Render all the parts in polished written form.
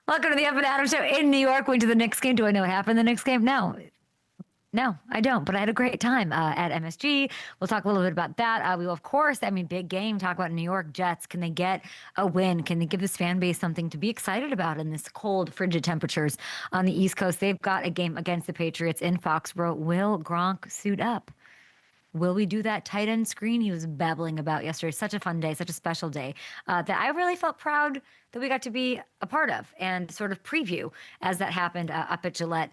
Welcome to the Up and Adam Show in New York. Went to the Knicks game. Do I know what happened in the Knicks game? No, I don't. But I had a great time at MSG. We'll talk a little bit about that. We will, of course, big game, talk about New York Jets. Can they get a win? Can they give this fan base something to be excited about in this cold, frigid temperatures on the East Coast? They've got a game against the Patriots in Foxborough. Will Gronk suit up? Will we do that tight end screen he was babbling about yesterday? Such a fun day, such a special day that I really felt proud that we got to be a part of and sort of preview as that happened up at Gillette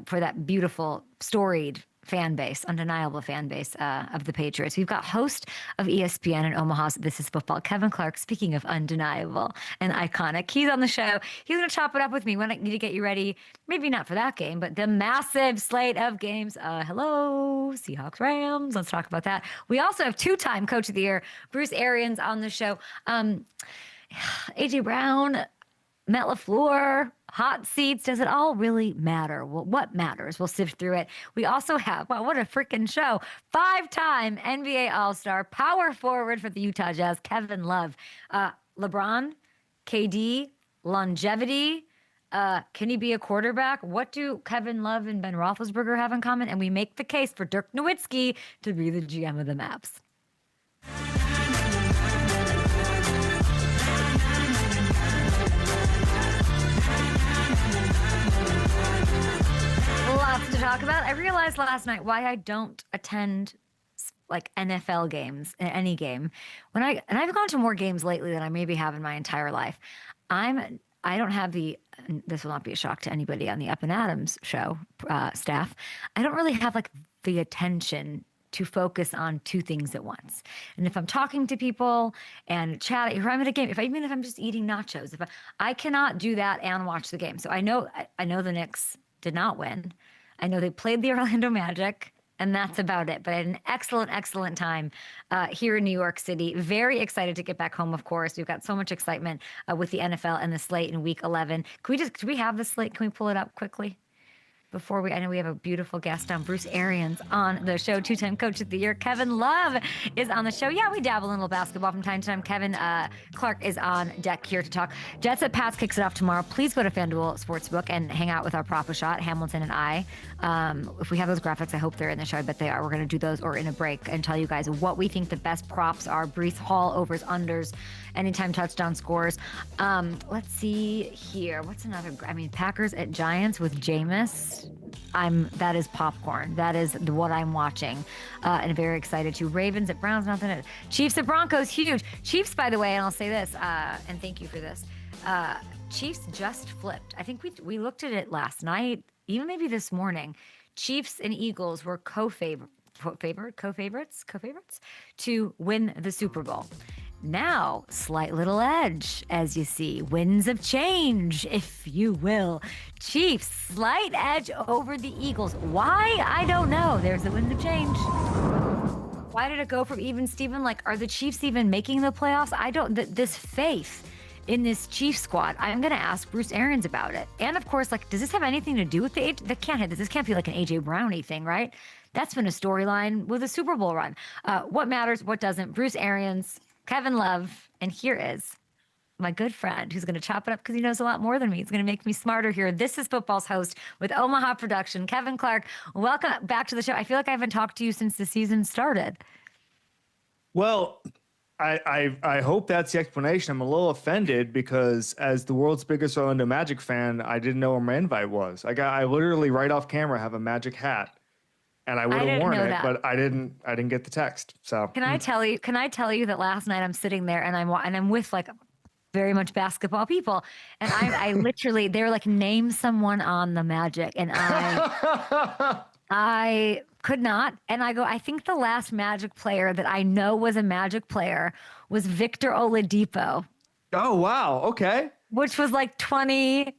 for that beautiful, storied fan base, undeniable fan base of the Patriots. We've got host of ESPN in Omaha's This Is Football, Kevin Clark, speaking of undeniable and iconic. He's on the show. He's going to chop it up with me when I need to get you ready, maybe not for that game, but the massive slate of games. Hello, Seahawks, Rams. Let's talk about that. We also have two-time Coach of the Year, Bruce Arians, on the show. A.J. Brown, Matt LaFleur, hot seats. Does it all really matter? Well, what matters? We'll sift through it. We also have, wow, what a freaking show. 5-time NBA All-Star, power forward for the Utah Jazz, Kevin Love. LeBron, KD, longevity. Can he be a quarterback? What do Kevin Love and Ben Roethlisberger have in common? And we make the case for Dirk Nowitzki to be the GM of the Maps. Lots to talk about. I realized last night why I don't attend like NFL games, any game. And I've gone to more games lately than I maybe have in my entire life. I don't have this will not be a shock to anybody on the Up and Adams show staff. I don't really have like the attention to focus on two things at once. And if I'm talking to people and chatting, if I'm at a game, even if I'm just eating nachos, I cannot do that and watch the game. So I know the Knicks did not win. I know they played the Orlando Magic, and that's about it. But I had an excellent time here in New York City. Very excited to get back home, of course. We've got so much excitement with the NFL and the slate in Week 11. Can we have the slate? Can we pull it up quickly? I know we have a beautiful guest on, Bruce Arians, on the show, two-time Coach of the Year. Kevin Love is on the show. Yeah, we dabble in a little basketball from time to time. Kevin Clark is on deck here to talk. Jets at Pats kicks it off tomorrow. Please go to FanDuel Sportsbook and hang out with our Prop-A-Shot, Hamilton and I. If we have those graphics, I hope they're in the show. I bet they are. We're going to do those or in a break and tell you guys what we think the best props are. Breece Hall, overs, unders, anytime touchdown scores. Let's see here. What's another? Packers at Giants with Jameis. That is popcorn. That is what I'm watching, and very excited to. Ravens at Browns, nothing. Chiefs at Broncos, huge. Chiefs, by the way, and I'll say this, and thank you for this. Chiefs just flipped. I think we looked at it last night, even maybe this morning. Chiefs and Eagles were co-favorites to win the Super Bowl. Now, slight little edge, as you see. Winds of change, if you will. Chiefs, slight edge over the Eagles. Why? I don't know. There's the wind of change. Why did it go from even Steven? Like, are the Chiefs even making the playoffs? This faith in this Chiefs squad, I'm going to ask Bruce Arians about it. And of course, like, does this have anything to do with they can't hit this. This can't be like an A.J. Brownie thing, right? That's been a storyline with a Super Bowl run. What matters, what doesn't? Bruce Arians, Kevin Love, and here is my good friend who's going to chop it up because he knows a lot more than me. He's going to make me smarter here. This is Football's host with Omaha Production, Kevin Clark. Welcome back to the show. I feel like I haven't talked to you since the season started. Well, I hope that's the explanation. I'm a little offended because as the world's biggest Orlando Magic fan, I didn't know where my invite was. I literally right off camera have a Magic hat. And I would have worn it, but I didn't get the text. So can I tell you that last night I'm sitting there and I'm with like very much basketball people, and I literally, they were like, name someone on the Magic, and I could not, and I go, I think the last Magic player that I know was a Magic player was Victor Oladipo. Oh wow, okay. Which was like 2012?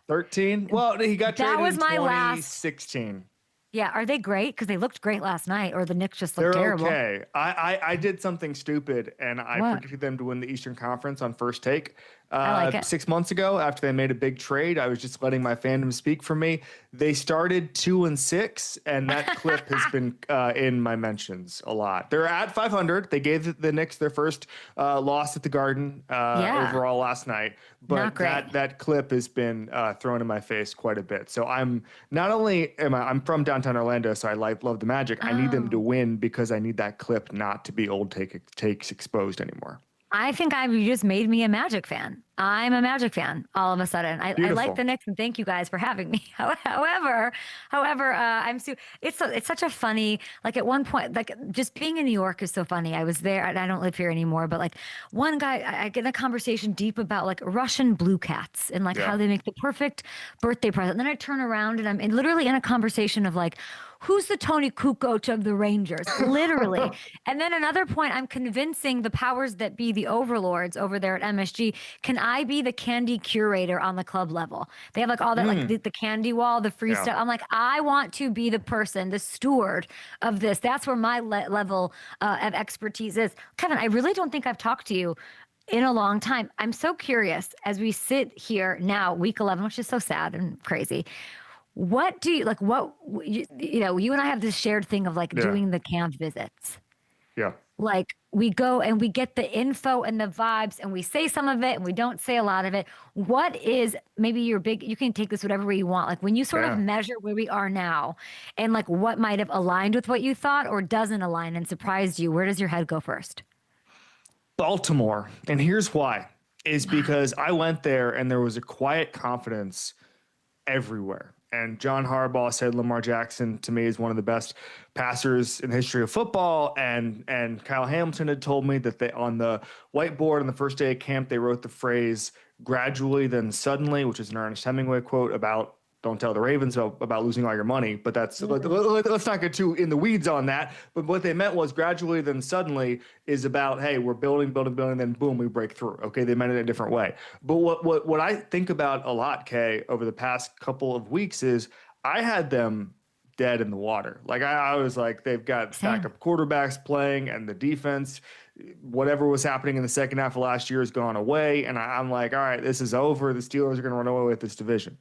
13? Well, he got traded in 2016. Yeah, are they great? Because they looked great last night, or the Knicks just looked terrible. They're okay. I did something stupid, and I predicted them to win the Eastern Conference on First Take. I like it. 6 months ago after they made a big trade. I was just letting my fandom speak for me. They started 2-6, and that clip has been in my mentions a lot. They're at 500. They gave the Knicks their first loss at the Garden overall last night, but that clip has been thrown in my face quite a bit. So I'm from downtown Orlando, so I love the Magic. I need them to win because I need that clip not to be old takes exposed anymore. I think you just made me a Magic fan. I'm a Magic fan all of a sudden. I like the Knicks, and thank you guys for having me. However, it's such a funny, like at one point, like just being in New York is so funny. I was there, and I don't live here anymore, but like one guy, I get in a conversation deep about like Russian blue cats and like how they make the perfect birthday present. And then I turn around and I'm literally in a conversation of like, who's the Tony Kukoc of the Rangers? Literally. And then another point, I'm convincing the powers that be, the overlords over there at MSG, can I be the candy curator on the club level? They have like all that, like the candy wall, the free stuff. I'm like, I want to be the person, the steward of this. That's where my level of expertise is. Kevin, I really don't think I've talked to you in a long time. I'm so curious as we sit here now, week 11, which is so sad and crazy. What do you like? You and I have this shared thing of like doing the camp visits. Yeah. Like we go and we get the info and the vibes and we say some of it and we don't say a lot of it. What is maybe you can take this whatever way you want. Like when you sort of measure where we are now and like what might have aligned with what you thought or doesn't align and surprised you, where does your head go first? Baltimore. And here's why, is because I went there and there was a quiet confidence everywhere. And John Harbaugh said Lamar Jackson, to me, is one of the best passers in the history of football. And Kyle Hamilton had told me that they, on the whiteboard on the first day of camp, they wrote the phrase "gradually, then suddenly," which is an Ernest Hemingway quote about don't tell the Ravens about losing all your money. But that's let's not get too in the weeds on that. But what they meant was gradually, then suddenly is about, hey, we're building, then boom, we break through. Okay, they meant it in a different way. But what I think about a lot, Kay, over the past couple of weeks is I had them dead in the water. Like I was like, they've got backup quarterbacks playing, and the defense, whatever was happening in the second half of last year has gone away. And I'm like, all right, this is over. The Steelers are going to run away with this division.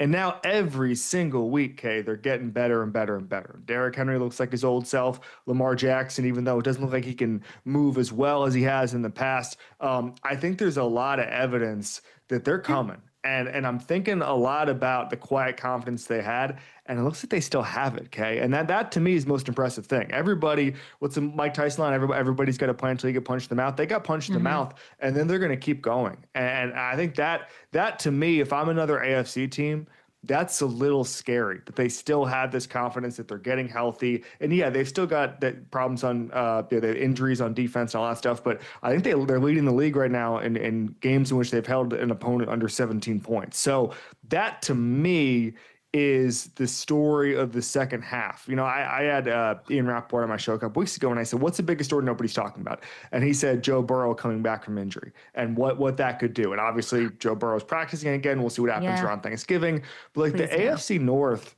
And now every single week, Kay, they're getting better and better and better. Derrick Henry looks like his old self. Lamar Jackson, even though it doesn't look like he can move as well as he has in the past, I think there's a lot of evidence that they're coming. And I'm thinking a lot about the quiet confidence they had, and it looks like they still have it, Kay. And that to me is the most impressive thing. Everybody, what's the Mike Tyson line? Everybody's got to punch until you get punched in the mouth. They got punched in the mouth, and then they're going to keep going. And I think that to me, if I'm another AFC team, that's a little scary that they still have this confidence that they're getting healthy. And yeah, they've still got that problems on the injuries on defense and all that stuff. But I think they're leading the league right now in games in which they've held an opponent under 17 points. So that to me is the story of the second half. You know, I had Ian Rappaport on my show a couple weeks ago, and I said, what's the biggest story nobody's talking about? And he said Joe Burrow coming back from injury and what that could do. And obviously Joe Burrow's practicing again. We'll see what happens around Thanksgiving. But like the AFC North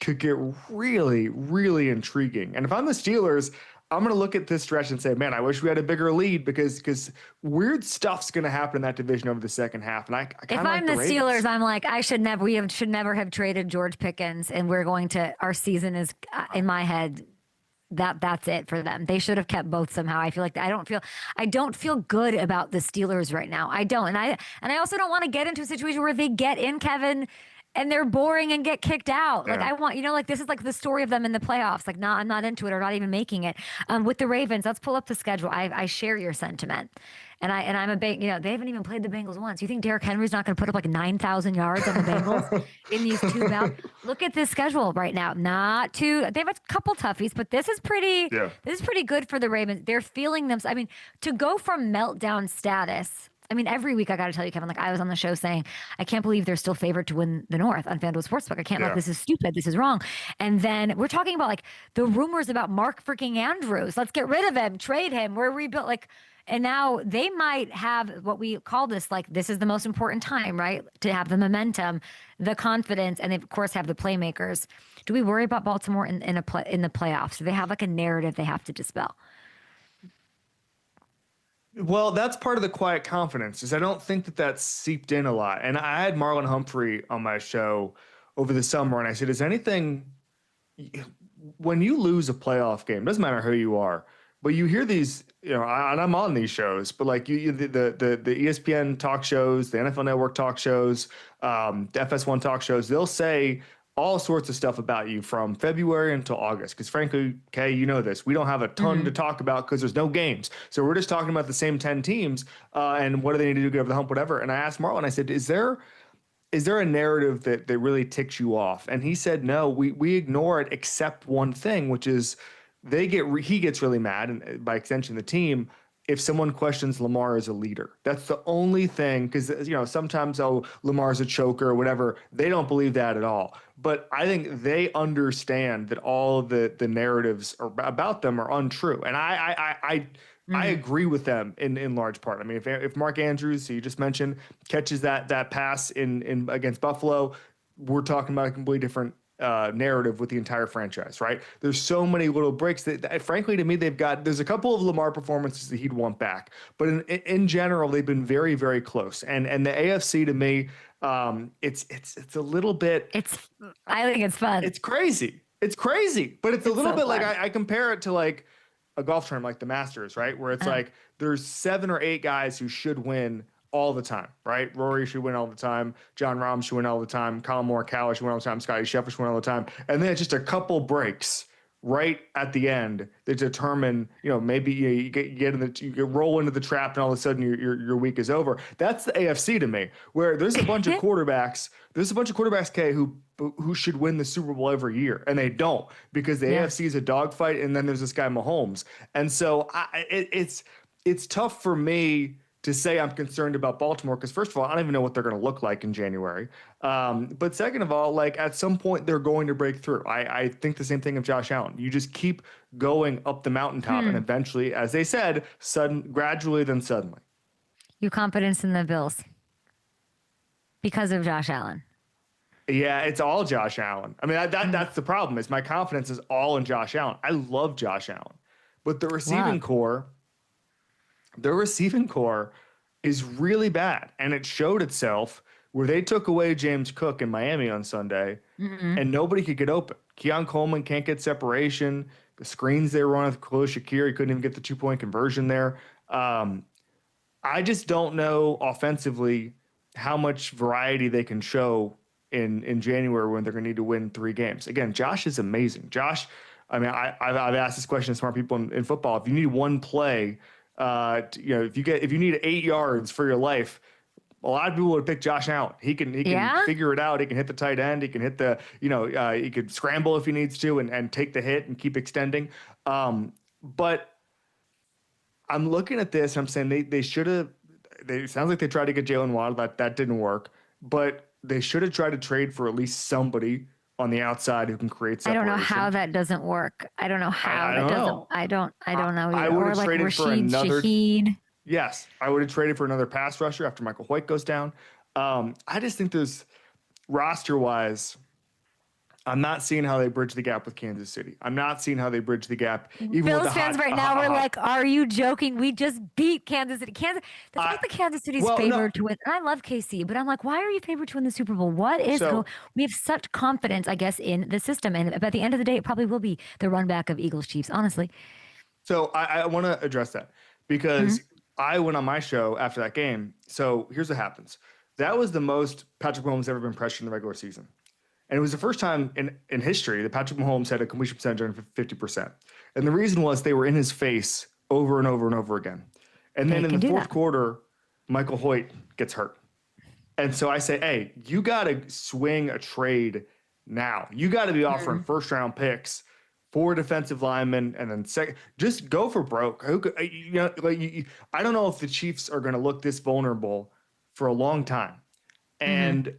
could get really, really intriguing. And if I'm the Steelers, I'm going to look at this stretch and say, man, I wish we had a bigger lead because weird stuff's going to happen in that division over the second half. And I kind of if I'm the Steelers, I'm like, should never have traded George Pickens, and our season is in my head. That's it for them. They should have kept both somehow. I feel like I don't feel good about the Steelers right now. I don't. And I also don't want to get into a situation where they get in, Kevin, and they're boring and get kicked out. Like I want, this is like the story of them in the playoffs. Like I'm not into it or not even making it. With the Ravens, let's pull up the schedule. I share your sentiment. And I'm a big, they haven't even played the Bengals once. You think Derrick Henry's not going to put up like 9,000 yards on the Bengals in these two bouts? Look at this schedule right now. They have a couple toughies, but this is pretty good for the Ravens. They're feeling them. I mean, to go from meltdown status. I mean, every week I got to tell you, Kevin, like I was on the show saying, I can't believe they're still favored to win the North on FanDuel Sportsbook. I can't, like, this is stupid. This is wrong. And then we're talking about like the rumors about Mark freaking Andrews. Let's get rid of him, trade him. We're rebuilt. And now they might have what we call this, like, this is the most important time, right? To have the momentum, the confidence, and they, of course, have the playmakers. Do we worry about Baltimore in the playoffs? Do they have like a narrative they have to dispel? Well, that's part of the quiet confidence is I don't think that that's seeped in a lot. And I had Marlon Humphrey on my show over the summer, and I said, is anything when you lose a playoff game, doesn't matter who you are, but you hear these, and I'm on these shows, but like the ESPN talk shows, the NFL Network talk shows, the FS1 talk shows, they'll say all sorts of stuff about you from February until August. Because frankly, Kay, you know this, we don't have a ton to talk about because there's no games. So we're just talking about the same 10 teams and what do they need to do to get over the hump, whatever. And I asked Marlon, I said, is there a narrative that really ticks you off? And he said, no, we ignore it except one thing, which is he gets really mad, and by extension the team, if someone questions Lamar as a leader. That's the only thing, because sometimes Lamar's a choker or whatever. They don't believe that at all. But I think they understand that all of the narratives about them are untrue, and I agree with them in large part. I mean, if Mark Andrews, who you just mentioned, catches that pass in against Buffalo, we're talking about a completely different narrative with the entire franchise, right? There's so many little breaks that frankly, to me, there's a couple of Lamar performances that he'd want back, but in general, they've been very, very close. And the AFC to me, it's a little bit. I think it's fun. It's crazy. But it's a little bit fun. Like I compare it to like a golf tournament, like the Masters, right? Where it's like there's 7 or 8 guys who should win all the time, right? Rory should win all the time. John Rahm should win all the time. Colin Morikawa should win all the time. Scotty Scheffler should win all the time. And then it's just a couple breaks right at the end that determine, maybe you roll into the trap and all of a sudden your week is over. That's the AFC to me, where there's a bunch of quarterbacks. There's a bunch of quarterbacks, Kay, who should win the Super Bowl every year, and they don't, because the AFC is a dogfight, and then there's this guy Mahomes, and so it's tough for me to say I'm concerned about Baltimore, because first of all, I don't even know what they're going to look like in January. But second of all, like at some point they're going to break through. I think the same thing of Josh Allen. You just keep going up the mountaintop, and eventually, as they said, gradually, then suddenly. Your confidence in the Bills because of Josh Allen. Yeah, it's all Josh Allen. I mean, that's the problem. Is my confidence is all in Josh Allen. I love Josh Allen, but the receiving core. Their receiving core is really bad, and it showed itself where they took away James Cook in Miami on Sunday, and nobody could get open. Keon Coleman can't get separation. The screens they were on with Khalil Shakir, he couldn't even get the 2-point conversion there. I just don't know offensively how much variety they can show in January when they're going to need to win 3 games. Again, Josh is amazing. Josh, I mean, I've asked this question to smart people in football. If you need one play, if you need 8 yards for your life, a lot of people would pick Josh Allen. He can figure it out. He can hit the tight end. He can hit the, he could scramble if he needs to and take the hit and keep extending. But I'm looking at this and I'm saying they should have. It sounds like they tried to get Jalen Waddle. That didn't work. But they should have tried to trade for at least somebody on the outside who can create separation. I don't know how that doesn't work. I don't know how that doesn't. I don't know. I would have traded for another. Shaheed. Yes, I would have traded for another pass rusher after Michael Hoyt goes down. I just think there's roster-wise, I'm not seeing how they bridge the gap with Kansas City. I'm not seeing how they bridge the gap. Even Bills with the fans right now, we're like, are you joking? We just beat Kansas City. That's not the Kansas City's favored to win. And I love KC, but I'm like, why are you favored to win the Super Bowl? What is we have such confidence, I guess, in the system. And at the end of the day, it probably will be the run back of Eagles Chiefs, honestly. So I want to address that because I went on my show after that game. So here's what happens. That was the most Patrick Mahomes ever been pressured in the regular season. And it was the first time in history that Patrick Mahomes had a completion percentage under 50%. And the reason was they were in his face over and over and over again. And then in the fourth quarter, Michael Hoyt gets hurt. And so I say, hey, you got to swing a trade now. You got to be offering first-round picks for defensive linemen and then just go for broke. I don't know if the Chiefs are going to look this vulnerable for a long time. And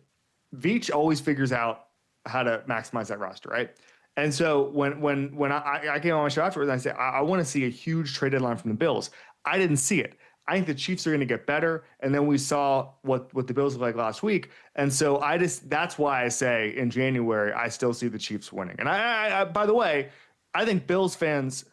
Veach always figures out how to maximize that roster, right? And so when I came on my show afterwards, I said, I want to see a huge trade deadline from the Bills. I didn't see it. I think the Chiefs are going to get better. And then we saw what the Bills looked like last week. And so that's why I say in January, I still see the Chiefs winning. And I by the way, I think Bills fans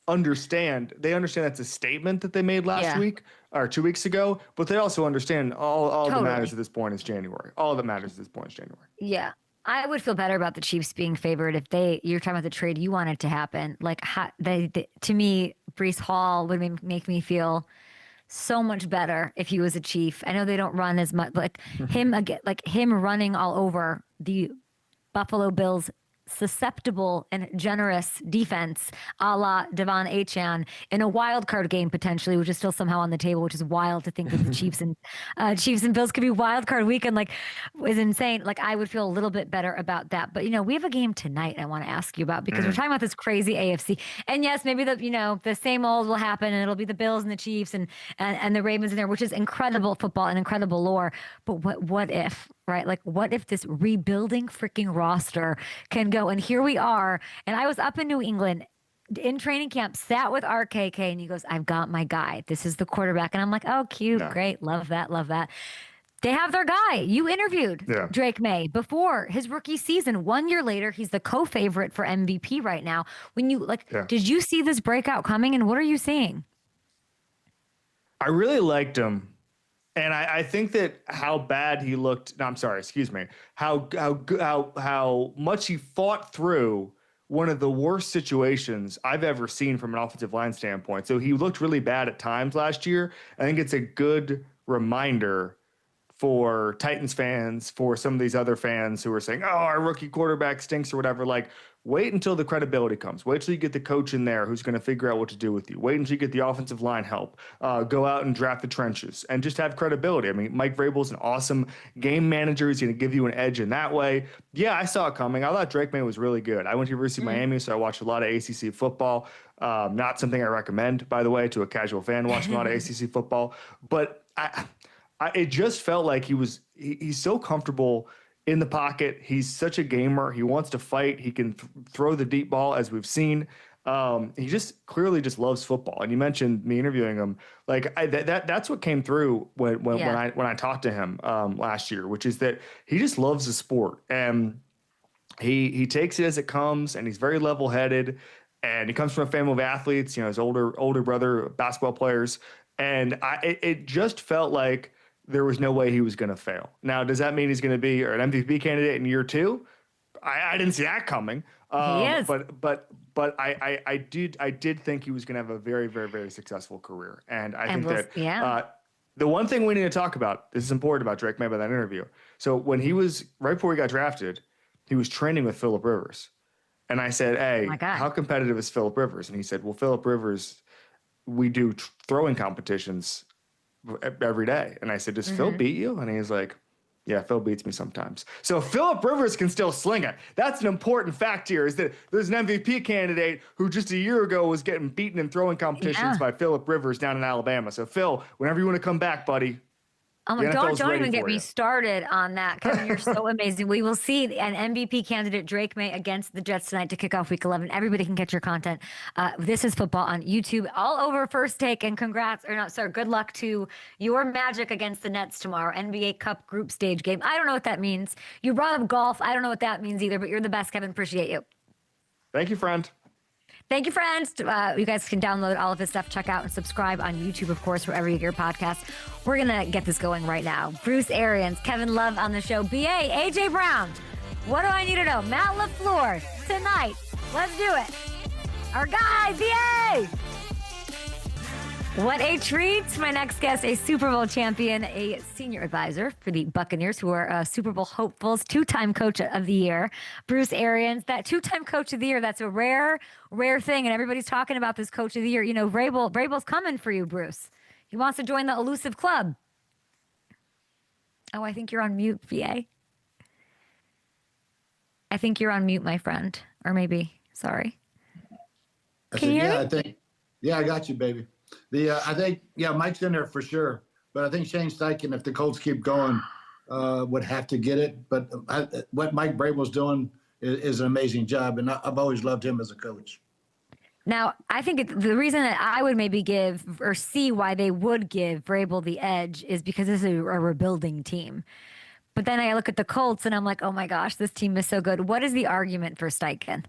understand. They understand that's a statement that they made last Yeah. week or 2 weeks ago, but they also understand all that matters Totally. at this point is January. All that matters at this point is January. Yeah. I would feel better about the Chiefs being favored if you're talking about the trade you wanted to happen. Like, to me, Brees Hall would make me feel so much better if he was a Chief. I know they don't run as much, like him again, like him running all over the Buffalo Bills susceptible and generous defense a la Devon Achane in a wild card game potentially, which is still somehow on the table, which is wild to think that the Chiefs and Bills could be wild card weekend, like is insane. Like I would feel a little bit better about that. But we have a game tonight I want to ask you about because we're talking about this crazy AFC. And yes, maybe the same old will happen and it'll be the Bills and the Chiefs and the Ravens in there, which is incredible football and incredible lore. But what if? Right? Like, what if this rebuilding freaking roster can go? And here we are. And I was up in New England in training camp, sat with RKK, and he goes, I've got my guy. This is the quarterback. And I'm like, oh, cute. Yeah. Great. Love that. Love that. They have their guy. You interviewed Drake May before his rookie season. 1 year later, he's the co-favorite for MVP right now. When you did you see this breakout coming? And what are you seeing? I really liked him. And I think that how bad he looked. No, I'm sorry. Excuse me. How much he fought through one of the worst situations I've ever seen from an offensive line standpoint. So he looked really bad at times last year. I think it's a good reminder for Titans fans, for some of these other fans who are saying, "Oh, our rookie quarterback stinks" or whatever. Like, wait until the credibility comes. Wait till you get the coach in there who's going to figure out what to do with you. Wait until you get the offensive line help. Go out and draft the trenches and just have credibility. I mean, Mike Vrabel's an awesome game manager. He's going to give you an edge in that way. Yeah, I saw it coming. I thought Drake May was really good. I went to University of Miami, so I watched a lot of ACC football. Not something I recommend, by the way, to a casual fan watching a lot of ACC football. But it just felt like he's so comfortable in the pocket. He's such a gamer. He wants to fight. He can throw the deep ball, as we've seen. He just clearly just loves football. And you mentioned me interviewing him. Like that's what came through when I talked to him last year, which is that he just loves the sport and he takes it as it comes, and he's very level headed. And he comes from a family of athletes. His older brother, basketball players, and it just felt like there was no way he was going to fail. Now, does that mean he's going to be an MVP candidate in year two? I didn't see that coming. He is. But I did think he was going to have a very, very, very successful career. And I think the one thing we need to talk about, this is important about Drake May by that interview. So when he was, right before he got drafted, he was training with Phillip Rivers. And I said, hey, how competitive is Phillip Rivers? And he said, well, Phillip Rivers, we do throwing competitions every day. And I said, does Phil beat you? And he's like, yeah, Phil beats me sometimes. So Phillip Rivers can still sling it. That's an important fact here, is that there's an MVP candidate who just a year ago was getting beaten in throwing competitions by Phillip Rivers down in Alabama. So Phil, whenever you want to come back, buddy. Oh my God, don't even get me started on that. Kevin, you're so amazing. We will see an MVP candidate, Drake May, against the Jets tonight to kick off week 11. Everybody can get your content. This is football on YouTube, all over First Take, and good luck to your Magic against the Nets tomorrow, NBA Cup group stage game. I don't know what that means. You brought up golf. I don't know what that means either, but you're the best, Kevin. Appreciate you. Thank you, friend. Thank you, friends. You guys can download all of his stuff. Check out and subscribe on YouTube, of course, wherever you get your podcasts. We're going to get this going right now. Bruce Arians, Kevin Love on the show. BA, AJ Brown. What do I need to know? Matt LaFleur tonight. Let's do it. Our guy, BA. What a treat. My next guest, a Super Bowl champion, a senior advisor for the Buccaneers, who are Super Bowl hopefuls, two-time coach of the year, Bruce Arians. That two-time coach of the year, that's a rare thing, and everybody's talking about this coach of the year. Vrabel's coming for you, Bruce. He wants to join the elusive club. Oh, I think you're on mute, VA. I think you're on mute, my friend. Or maybe, sorry. Can you hear me? I got you, baby. I think Mike's in there for sure, but I think Shane Steichen, if the Colts keep going, would have to get it. But what Mike Vrabel's doing is an amazing job, and I've always loved him as a coach. Now, I think the reason that I would maybe give or see why they would give Vrabel the edge is because this is a rebuilding team. But then I look at the Colts and I'm like, oh my gosh, this team is so good. What is the argument for Steichen?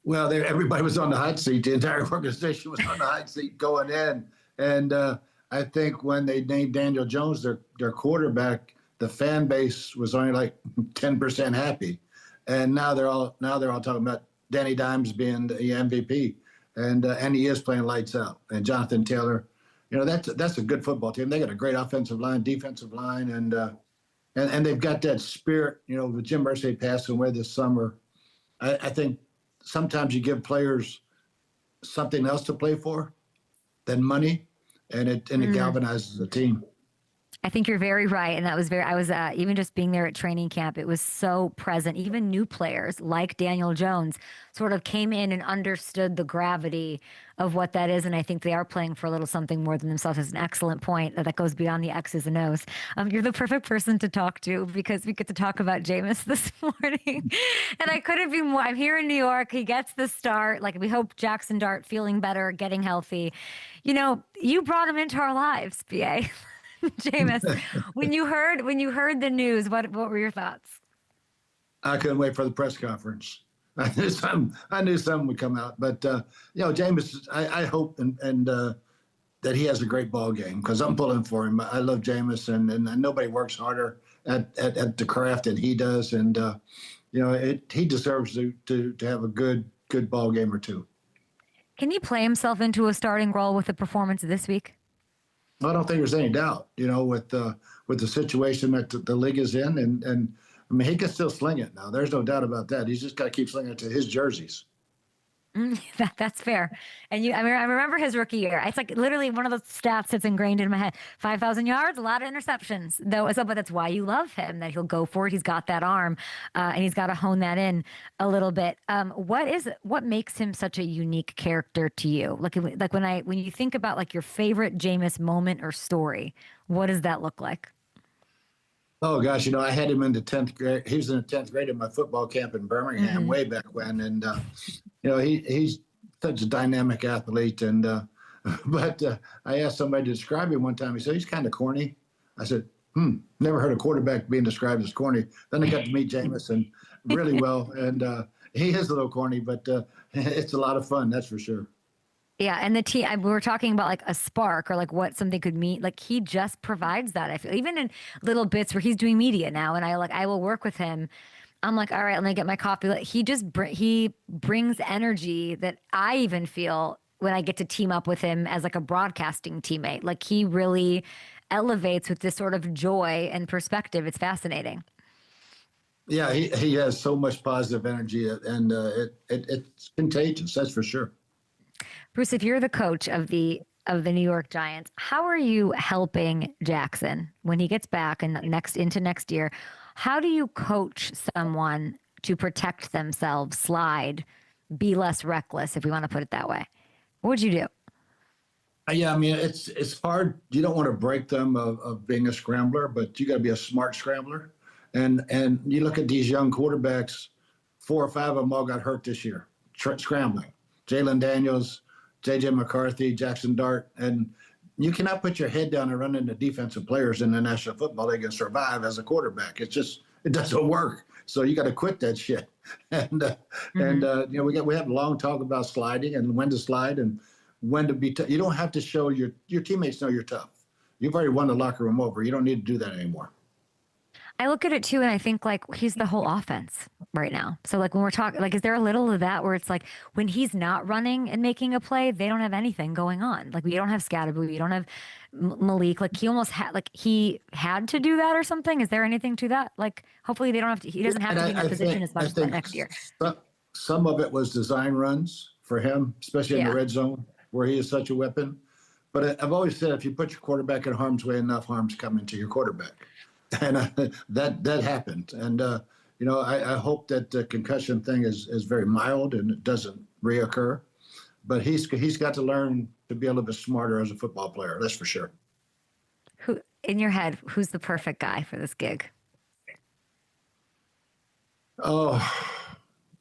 Well, everybody was on the hot seat. The entire organization was on the hot seat going in. And I think when they named Daniel Jones their quarterback, the fan base was only like 10% happy. And now they're all talking about Danny Dimes being the MVP, and he is playing lights out. And Jonathan Taylor, that's a good football team. They got a great offensive line, defensive line, and they've got that spirit. With Jim Irsay passing away this summer, I think sometimes you give players something else to play for than money, and it galvanizes the team. I think you're very right. And I was even just being there at training camp, it was so present. Even new players like Daniel Jones sort of came in and understood the gravity of what that is. And I think they are playing for a little something more than themselves. It's an excellent point that goes beyond the X's and O's. You're the perfect person to talk to because we get to talk about Jameis this morning. And I couldn't be more. I'm here in New York. He gets the start. Like we hope Jackson Dart feeling better, getting healthy. You brought him into our lives, BA. Jameis, when you heard the news, what were your thoughts? I couldn't wait for the press conference. I knew something would come out. But Jameis, I hope and that he has a great ball game because I'm pulling for him. I love Jameis, and nobody works harder at the craft than he does, and he deserves to have a good ball game or two. Can he play himself into a starting role with the performance this week? I don't think there's any doubt, with the situation that the league is in, and I mean he can still sling it now. There's no doubt about that. He's just got to keep slinging it to his jerseys. That's fair. And I remember his rookie year. It's like literally one of those stats that's ingrained in my head. 5,000 yards, a lot of interceptions, though. But that's why you love him, that he'll go for it. He's got that arm, and he's got to hone that in a little bit. What makes him such a unique character to you? Like when you think about like your favorite Jameis moment or story, what does that look like? Oh gosh, I had him in the 10th grade. He was in the 10th grade at my football camp in Birmingham way back when, and he's such a dynamic athlete. And but I asked somebody to describe him one time. He said he's kind of corny. I said, never heard a quarterback being described as corny. Then I got to meet Jameis and really well, and he is a little corny, but it's a lot of fun, that's for sure. Yeah, and the team, we were talking about like a spark or like what something could mean. Like he just provides that. I feel even in little bits where he's doing media now, and I will work with him. I'm like, all right, let me get my coffee. Like, he brings energy that I even feel when I get to team up with him as like a broadcasting teammate. Like he really elevates with this sort of joy and perspective. It's fascinating. Yeah, he has so much positive energy, and it's contagious. That's for sure. Bruce, if you're the coach of the New York Giants, how are you helping Jackson when he gets back and into next year? How do you coach someone to protect themselves, slide, be less reckless, if we want to put it that way? What would you do? Yeah, I mean, it's hard. You don't want to break them of being a scrambler, but you got to be a smart scrambler. And you look at these young quarterbacks, 4 or 5 of them all got hurt this year, scrambling. Jalen Daniels, J.J. McCarthy, Jackson Dart, and you cannot put your head down and run into defensive players in the National Football League and survive as a quarterback. It doesn't work. So you got to quit that shit. And we have a long talk about sliding and when to slide and when to be tough. You don't have to show your teammates know you're tough. You've already won the locker room over. You don't need to do that anymore. I look at it too, and I think like he's the whole offense right now. So like when we're talking, like, is there a little of that where it's like when he's not running and making a play, they don't have anything going on. Like we don't have Scatterby, we don't have Malik. Like he almost he had to do that or something. Is there anything to that? Like hopefully they don't have to. He doesn't have to be in that position as much next year. Some of it was design runs for him, especially in the red zone where he is such a weapon. But I've always said if you put your quarterback in harm's way, enough harm's coming to your quarterback. And that happened. And, I hope that the concussion thing is very mild and it doesn't reoccur. But he's got to learn to be a little bit smarter as a football player. That's for sure. Who in your head, who's the perfect guy for this gig? Oh,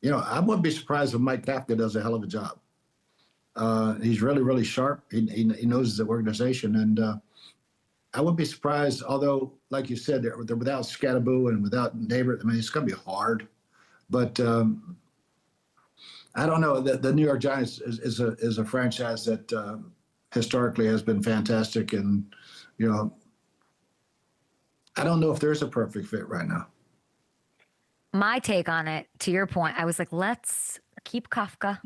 I wouldn't be surprised if Mike Kafka does a hell of a job. He's really, really sharp. He knows the organization. And I wouldn't be surprised, although, like you said, they're without Scatterby and without Neighbor. I mean, it's going to be hard. But I don't know. The New York Giants is a franchise that historically has been fantastic, and you know, I don't know if there's a perfect fit right now. My take on it, to your point, I was like, let's keep Kafka,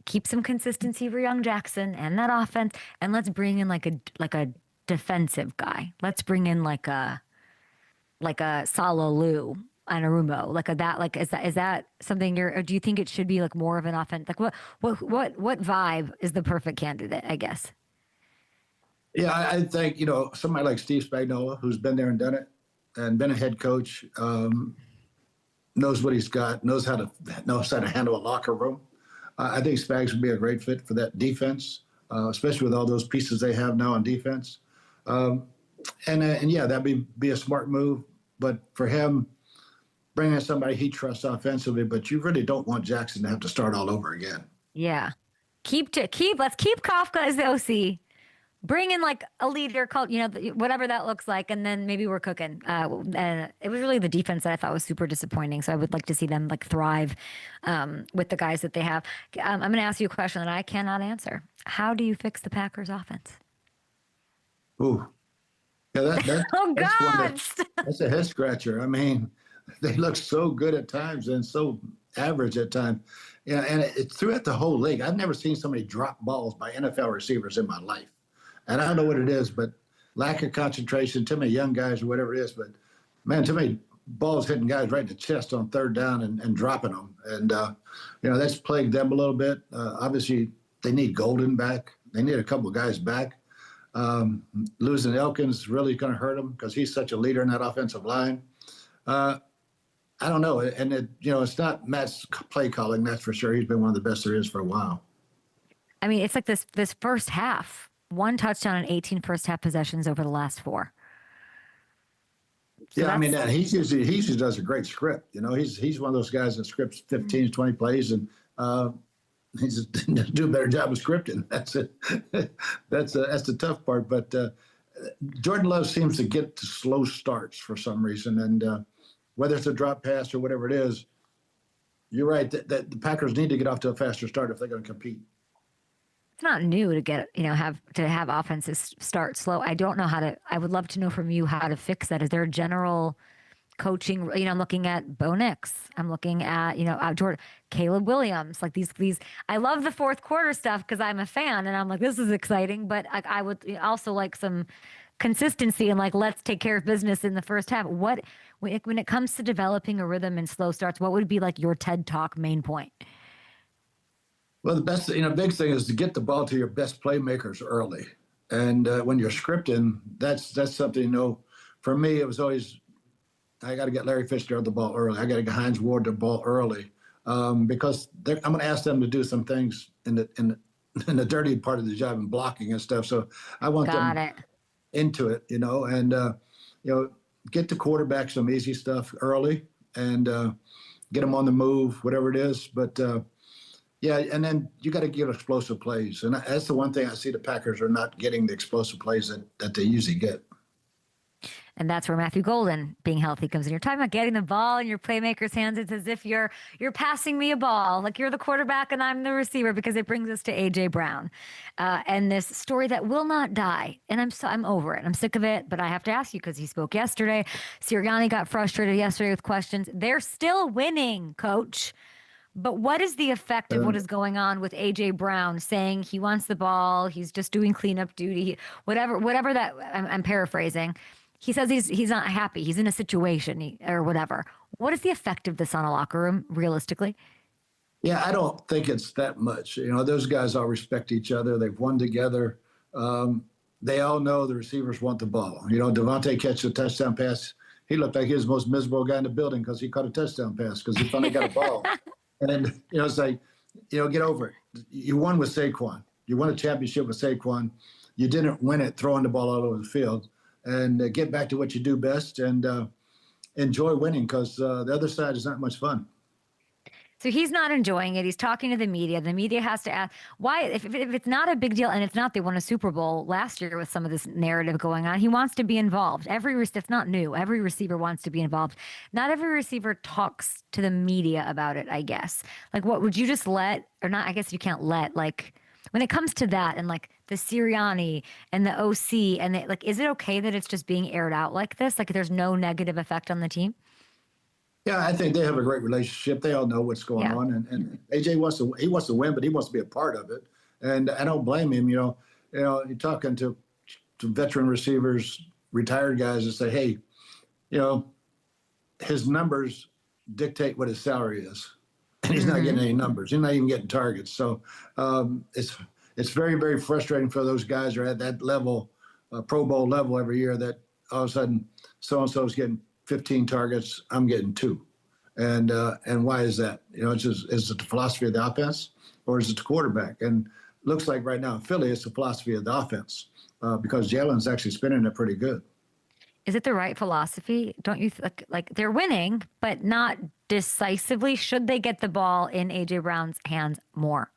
keep some consistency for young Jackson and that offense, and let's bring in like a defensive guy. Let's bring in like a Salalu and Arumo, is that something or do you think it should be like more of an offense? Like what vibe is the perfect candidate, I guess? Yeah, I think somebody like Steve Spagnuolo, who's been there and done it, and been a head coach, knows what he's got, knows how to handle a locker room. I think Spags would be a great fit for that defense, especially with all those pieces they have now on defense. And yeah, that'd be a smart move. But for him, bringing in somebody he trusts offensively, but you really don't want Jackson to have to start all over again. Yeah. Let's keep Kafka as the OC. Bring in like a leader called, whatever that looks like, and then maybe we're cooking. And it was really the defense that I thought was super disappointing. So I would like to see them like thrive with the guys that they have. I'm going to ask you a question that I cannot answer. How do you fix the Packers offense? Ooh. Yeah, Oh, God. That's a head scratcher. I mean, they look so good at times and so average at times. Yeah, and it's throughout the whole league. I've never seen somebody drop balls by NFL receivers in my life. And I don't know what it is, but lack of concentration, too many young guys or whatever it is. But, man, too many balls hitting guys right in the chest on third down and dropping them. And, that's plagued them a little bit. Obviously, they need Golden back. They need a couple of guys back. Losing Elkins is really going to hurt them because he's such a leader in that offensive line. I don't know. And, it's not Matt's play calling, that's for sure. He's been one of the best there is for a while. I mean, it's like this first half. 1 touchdown and 18 first half possessions over the last 4. So I mean, he usually does a great script. He's one of those guys that scripts 15 to 20 plays, and he's do a better job of scripting. That's it. That's the tough part. But Jordan Love seems to get to slow starts for some reason, and whether it's a drop pass or whatever it is, you're right that the Packers need to get off to a faster start if they're going to compete. It's not new to get, have offenses start slow. I don't know I would love to know from you how to fix that. Is there a general coaching? I'm looking at Bo Nix. I'm looking at, Jordan, Caleb Williams, like these, I love the fourth quarter stuff because I'm a fan and I'm like, this is exciting, but I would also like some consistency and like, let's take care of business in the first half. When it comes to developing a rhythm and slow starts, what would be like your TED Talk main point? Well, the best, big thing is to get the ball to your best playmakers early. And when you're scripting, that's something, for me, it was always, I got to get Larry Fitzgerald the ball early. I got to get Hines Ward the ball early because I'm going to ask them to do some things in the dirty part of the job and blocking and stuff. So I want them into it, and, get the quarterback some easy stuff early and get them on the move, whatever it is. But, yeah, and then you got to get explosive plays. And that's the one thing I see the Packers are not getting the explosive plays that they usually get. And that's where Matthew Golden being healthy comes in. You're talking about getting the ball in your playmaker's hands. It's as if you're passing me a ball, like you're the quarterback and I'm the receiver, because it brings us to A.J. Brown and this story that will not die. And I'm over it. I'm sick of it. But I have to ask you because he spoke yesterday. Sirianni got frustrated yesterday with questions. They're still winning, Coach. But what is the effect of what is going on with A.J. Brown saying he wants the ball, he's just doing cleanup duty, whatever that I'm paraphrasing. He says he's not happy. He's in a situation or whatever. What is the effect of this on a locker room, realistically? Yeah, I don't think it's that much. Those guys all respect each other. They've won together. They all know the receivers want the ball. Devontae catch a touchdown pass. He looked like he was the most miserable guy in the building because he caught a touchdown pass because he finally got a ball. And, it's like, get over it. You won with Saquon. You won a championship with Saquon. You didn't win it throwing the ball all over the field. And get back to what you do best and enjoy winning because the other side is not much fun. So he's not enjoying it. He's talking to the media. The media has to ask why, if it's not a big deal, and it's not, they won a Super Bowl last year with some of this narrative going on. He wants to be involved. It's not new. Every receiver wants to be involved. Not every receiver talks to the media about it, I guess. Like, what would you just let, or not? I guess you can't let, like, when it comes to that and like the Sirianni and the OC and like, is it okay that it's just being aired out like this? Like, there's no negative effect on the team? Yeah, I think they have a great relationship. They all know what's going Yeah. on, and AJ wants to win, but he wants to be a part of it. And I don't blame him. You're talking to veteran receivers, retired guys, and say, hey, his numbers dictate what his salary is, and he's not getting any numbers. He's not even getting targets. So it's very, very frustrating for those guys who are at that level, Pro Bowl level every year, that all of a sudden so and so is getting 15 targets, I'm getting 2. And why is that? Is it the philosophy of the offense, or is it the quarterback? And looks like right now in Philly, it's the philosophy of the offense, because Jalen's actually spinning it pretty good. Is it the right philosophy? Don't you like they're winning, but not decisively? Should they get the ball in AJ Brown's hands more?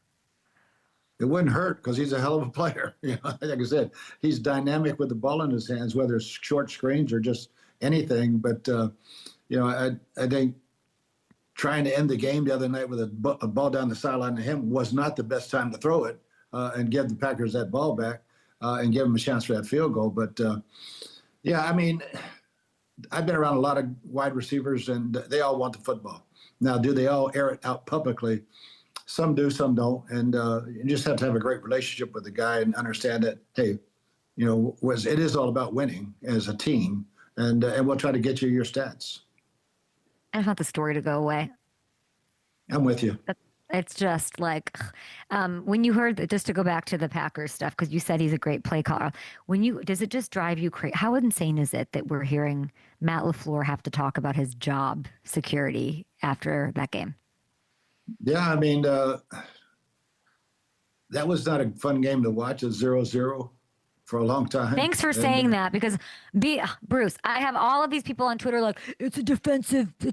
It wouldn't hurt, because he's a hell of a player. Like I said, he's dynamic with the ball in his hands, whether it's short screens or just anything. But I think trying to end the game the other night with a ball down the sideline to him was not the best time to throw it, and give the Packers that ball back, and give them a chance for that field goal. But I mean, I've been around a lot of wide receivers, and they all want the football. Now, do they all air it out publicly? Some do, some don't. And you just have to have a great relationship with the guy and understand that, hey, it is all about winning as a team, and we'll try to get you your stats. I just want the story to go away. I'm with you. It's just like when you heard, just to go back to the Packers stuff, because you said he's a great play caller. Does it just drive you crazy? How insane is it that we're hearing Matt LaFleur have to talk about his job security after that game? Yeah, I mean, that was not a fun game to watch. It's 0-0 for a long time. Thanks for saying that, because Bruce, I have all of these people on Twitter like, it's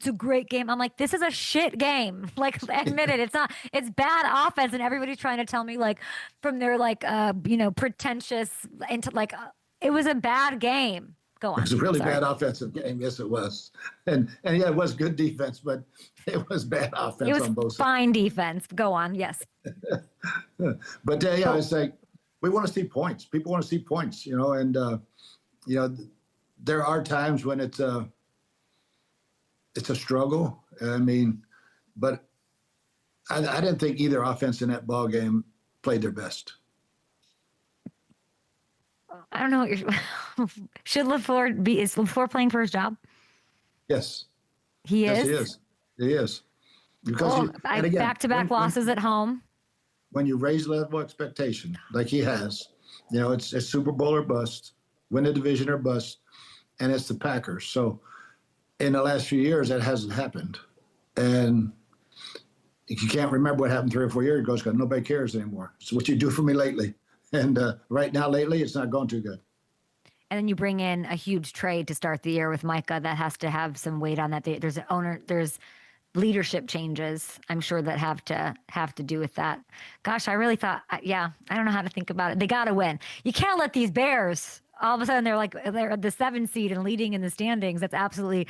a great game. I'm like, this is a shit game. Like, admit it. It's not, it's bad offense. And everybody's trying to tell me, like, from their pretentious into like, it was a bad game. Go on. It was a really bad offensive game. Yes, it was. And yeah, it was good defense, but it was bad offense on both sides. Fine defense. Go on. Yes. But it's like, we want to see points. People want to see points, and there are times when it's a struggle. I mean, but I didn't think either offense in that ball game played their best. I don't know what should LaFleur be? Is LaFleur playing for his job? Yes. He is? Yes, he is. Because back-to-back losses at home. When you raise level expectation, like he has, it's Super Bowl or bust, win the division or bust, and it's the Packers. So in the last few years, that hasn't happened. And if you can't remember what happened 3 or 4 years ago, because nobody cares anymore. It's what you do for me lately. And right now, lately, it's not going too good. And then you bring in a huge trade to start the year with Micah that has to have some weight on that. There's leadership changes, I'm sure, that have to do with that. Gosh, I really thought, I don't know how to think about it. They got to win. You can't let these Bears, all of a sudden they're the 7 seed and leading in the standings. That's absolutely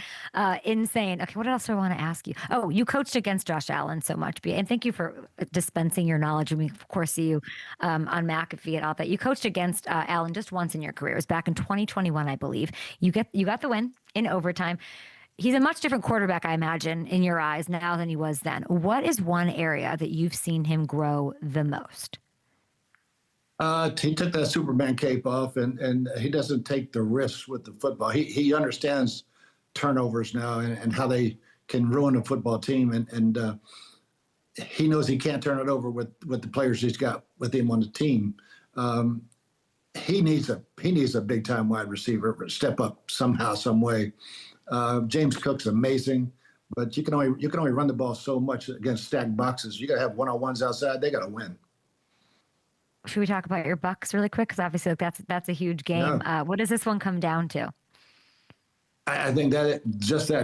insane. Okay, what else do I want to ask you? Oh, you coached against Josh Allen so much, and thank you for dispensing your knowledge. And we of course see you on McAfee and all that. You coached against Allen just once in your career. It was back in 2021, I believe. You got the win in overtime. He's a much different quarterback, I imagine, in your eyes now than he was then. What is one area that you've seen him grow the most? He took that Superman cape off, and he doesn't take the risks with the football. He understands turnovers now and how they can ruin a football team, and he knows he can't turn it over with the players he's got with him on the team. He needs a big time wide receiver to step up somehow, some way. James Cook's amazing, but you can only run the ball so much against stacked boxes. You got to have one-on-ones outside. They got to win. Should we talk about your Bucs really quick? Because obviously that's a huge game. Yeah. What does this one come down to? I think that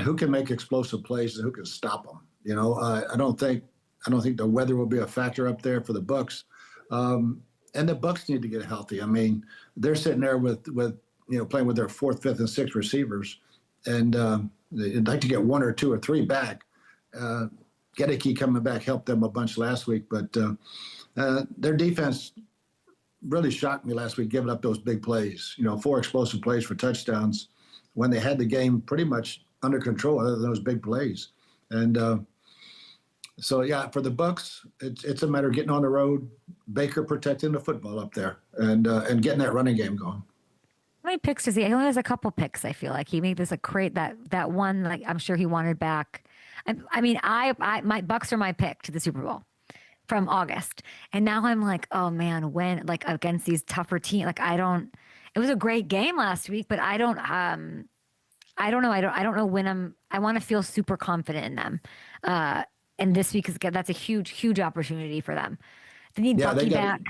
who can make explosive plays and who can stop them. I don't think the weather will be a factor up there for the Bucs. And the Bucs need to get healthy. I mean, they're sitting there with playing with their fourth, fifth, and sixth receivers, and they'd like to get one or two or three back. Gedeke coming back helped them a bunch last week, but their defense really shocked me last week, giving up those big plays. 4 explosive plays for touchdowns when they had the game pretty much under control, other than those big plays. And so, yeah, for the Bucs, it's a matter of getting on the road, Baker protecting the football up there, and getting that running game going. How many picks does he? He only has a couple picks. I feel like he made this that one. Like I'm sure he wanted back. I mean, my Bucs are my pick to the Super Bowl from August, and now I'm like, oh man, when like against these tougher teams, like I don't. It was a great game last week, but I don't know. I don't know when I want to feel super confident in them. And this week that's a huge opportunity for them. They need Bucky back.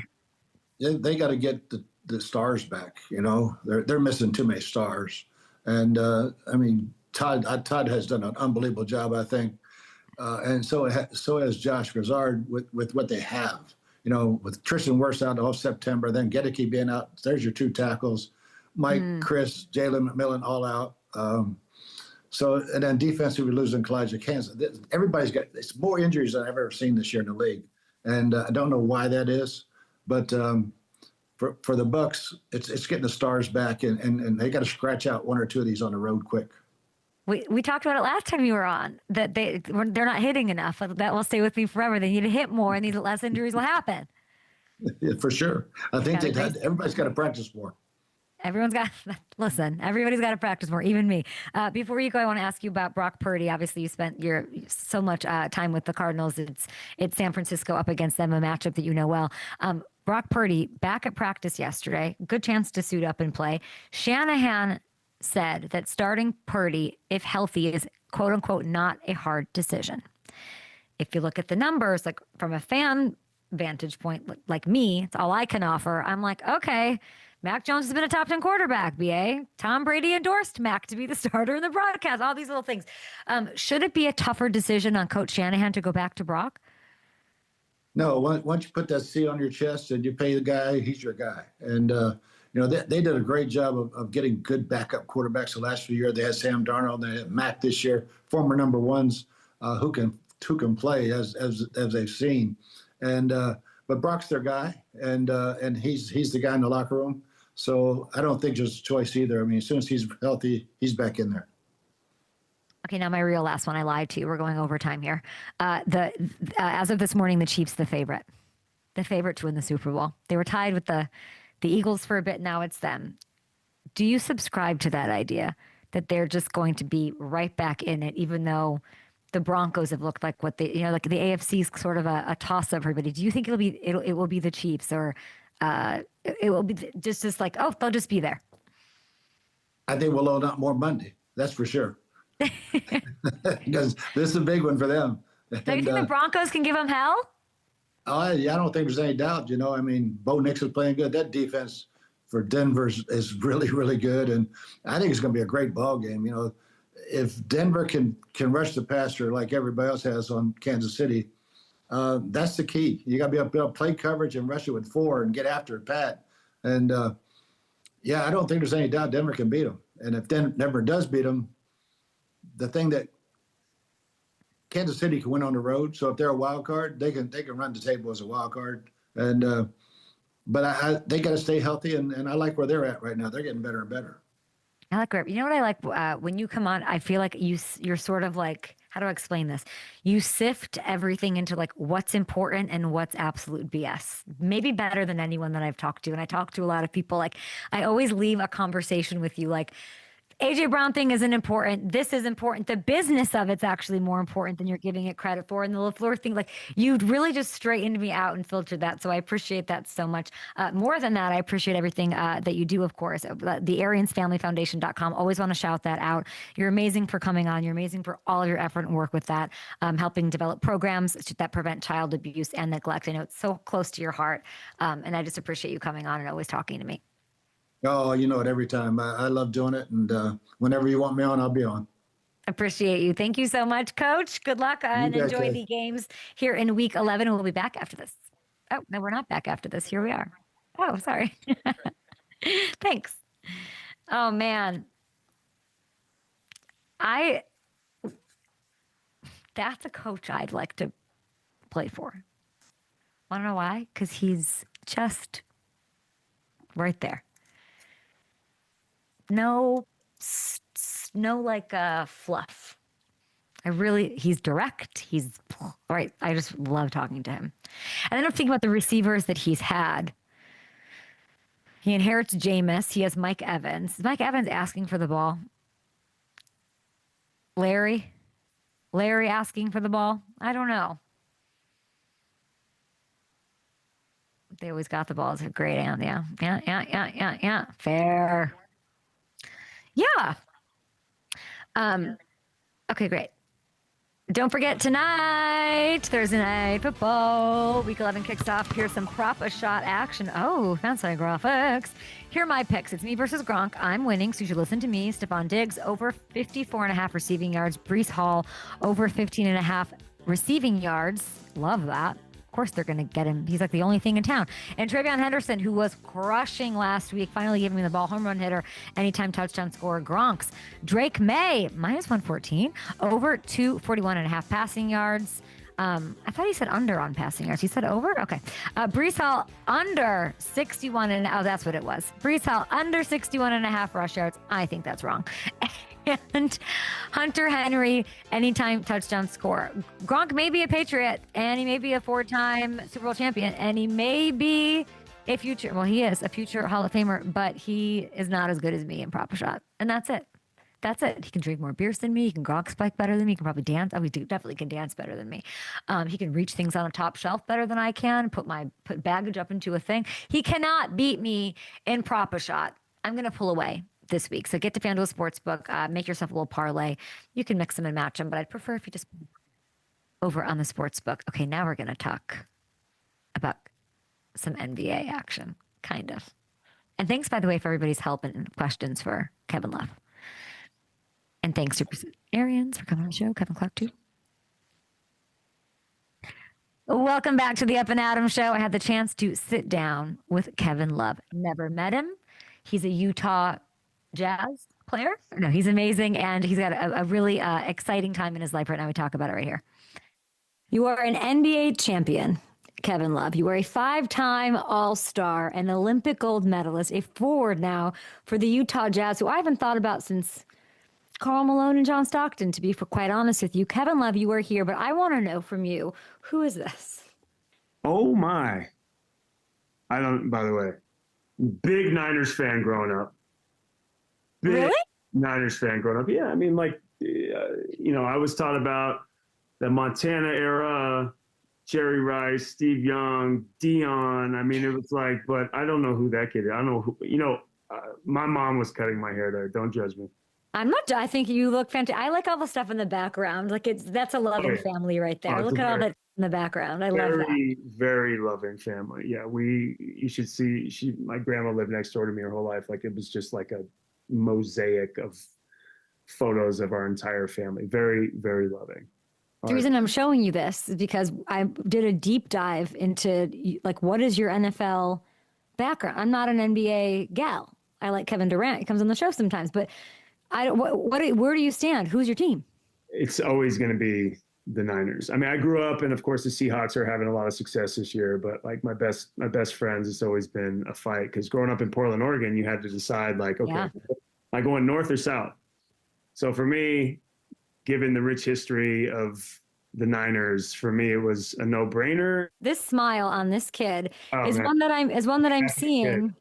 They got to get the stars back. They're missing too many stars. And I mean, Todd has done an unbelievable job, I think. And so has Josh Grizzard with what they have. With Tristan Wirfs out all September, then Gedeke being out. There's your 2 tackles. Mike, Chris, Jalen McMillan all out. And then defensively losing Kalijah Kansas. Everybody's got it's more injuries than I've ever seen this year in the league, and I don't know why that is. But for the Bucs, it's getting the stars back, and they got to scratch out 1 or 2 of these on the road quick. We talked about it last time you were on, that they're not hitting enough. That will stay with me forever. They need to hit more, and these less injuries will happen. Yeah, for sure. I think everybody's got to practice more. Everybody's got to practice more, even me. Before you go, I want to ask you about Brock Purdy. Obviously, you spent so much time with the Cardinals. It's San Francisco up against them, a matchup that you know well. Brock Purdy back at practice yesterday. Good chance to suit up and play. Shanahan said that starting Purdy, if healthy, is quote unquote not a hard decision. If you look at the numbers, like from a fan vantage point, like me, it's all I can offer. I'm like, okay. Mac Jones has been a top 10 quarterback, BA. Tom Brady endorsed Mac to be the starter in the broadcast, all these little things. Should it be a tougher decision on Coach Shanahan to go back to Brock? No, once you put that C on your chest and you pay the guy, he's your guy. And, they did a great job of getting good backup quarterbacks the last few years. They had Sam Darnold, they had Mac this year, former number ones who can play as they've seen. And but Brock's their guy, and he's the guy in the locker room. So I don't think there's a choice either. I mean, as soon as he's healthy, he's back in there. Okay, now my real last one. I lied to you. We're going overtime here. As of this morning, the Chiefs the favorite to win the Super Bowl. They were tied with the Eagles for a bit. Now it's them. Do you subscribe to that idea that they're just going to be right back in it, even though the Broncos have looked like what they, like the AFC is sort of a toss up for everybody? Do you think it will be the Chiefs, or it will be just like, oh, they'll just be there? I think we'll load up more Monday. That's for sure. Because this is a big one for them. Do you think the Broncos can give them hell? I don't think there's any doubt. I mean, Bo Nix is playing good. That defense for Denver is really, really good. And I think it's going to be a great ball game. If Denver can rush the passer like everybody else has on Kansas City, that's the key. You got to be able to play coverage and rush it with 4 and get after it, Pat. And, I don't think there's any doubt Denver can beat them. And if Denver does beat them, the thing that Kansas City can win on the road. So if they're a wild card, they can run the table as a wild card. And but they got to stay healthy, and I like where they're at right now. They're getting better and better. I like it. You know what I like? When you come on, I feel like you're sort of like, how do I explain this? You sift everything into like what's important and what's absolute BS. Maybe better than anyone that I've talked to. And I talk to a lot of people. Like, I always leave a conversation with you like, AJ Brown thing isn't important. This is important. The business of it's actually more important than you're giving it credit for. And the LaFleur thing, like, you really just straightened me out and filtered that. So I appreciate that so much. More than that, I appreciate everything that you do, of course. The AriansFamilyFoundation.com. Always want to shout that out. You're amazing for coming on. You're amazing for all of your effort and work with that, helping develop programs that prevent child abuse and neglect. I know it's so close to your heart. And I just appreciate you coming on and always talking to me. Oh, you know it every time. I love doing it. And whenever you want me on, I'll be on. Appreciate you. Thank you so much, Coach. Good luck and bet, enjoy Kay. the games here in week 11. We'll be back after this. Oh, no, we're not back after this. Here we are. Oh, sorry. Thanks. Oh, man. That's a coach I'd like to play for. Want to know why? Because he's just right there. No, like fluff. He's direct. He's right. I just love talking to him. And then I'm thinking about the receivers that he's had. He inherits Jameis. He has Mike Evans. Is Mike Evans asking for the ball? Larry asking for the ball? I don't know. They always got the ball. It's a great aunt. Yeah. Fair. Yeah. Okay, great. Don't forget tonight, Thursday night football. Week 11 kicks off. Here's some prop-a-shot action. Oh, fancy graphics. Here are my picks. It's me versus Gronk. I'm winning, so you should listen to me. Stephon Diggs, over 54.5 receiving yards. Breece Hall, over 15.5 receiving yards. Love that. Of course they're going to get him. He's like the only thing in town. And Travion Henderson, who was crushing last week, finally giving me the ball, home run hitter, anytime touchdown scorer. Gronks. Drake May, minus 114, over 241.5 passing yards. I thought he said under on passing yards. He said over? Okay. Breece Hall, under 61 and oh, that's what it was. Breece Hall, under 61.5 rush yards. I think that's wrong. And Hunter Henry, anytime touchdown score. Gronk may be a Patriot, and he may be a 4-time Super Bowl champion, and he may be a future, well, he is a future Hall of Famer, but he is not as good as me in prop shot. And that's it. That's it. He can drink more beers than me. He can Gronk spike better than me. He can probably dance. Oh, he definitely can dance better than me. He can reach things on a top shelf better than I can, put baggage up into a thing. He cannot beat me in prop shot. I'm going to pull away this week. So get to FanDuel Sportsbook, make yourself a little parlay. You can mix them and match them, but I'd prefer if you just over on the Sportsbook. Okay, now we're going to talk about some NBA action, kind of. And thanks, by the way, for everybody's help and questions for Kevin Love. And thanks to Bruce Arians for coming on the show. Kevin Clark, too. Welcome back to the Up and Adam Show. I had the chance to sit down with Kevin Love. Never met him. He's a Utah Jazz player. No, he's amazing, and he's got a really exciting time in his life right now. We talk about it right here. You are an NBA champion, Kevin Love. You are a 5-time All-Star, an Olympic gold medalist, a forward now for the Utah Jazz, who I haven't thought about since Karl Malone and John Stockton, to be quite honest with you. Kevin Love, you are here, but I want to know from you, who is this? Oh, my. I don't, by the way, big Niners fan growing up. Big Really? Niners fan growing up. Yeah, I mean, like, I was taught about the Montana era, Jerry Rice, Steve Young, Dion. I mean, it was like, but I don't know who that kid is. I don't know who, my mom was cutting my hair there. Don't judge me. I'm not. I think you look fantastic. I like all the stuff in the background. Like that's a loving family right there. Look at all that in the background. I love that. Very, very loving family. Yeah, you should see. My grandma lived next door to me her whole life. Like it was just like a mosaic of photos of our entire family. Very, very loving. The reason I'm showing you this is because I did a deep dive into like what is your NFL background. I'm not an NBA gal. I like Kevin Durant. He comes on the show sometimes, but where do you stand? Who's your team? It's always going to be the Niners. I mean, I grew up, and of course, the Seahawks are having a lot of success this year. But like my best friends, it's always been a fight because growing up in Portland, Oregon, you had to decide like, okay, am I going north or south? So for me, given the rich history of the Niners, for me, it was a no-brainer. This smile on this kid is one that I'm seeing.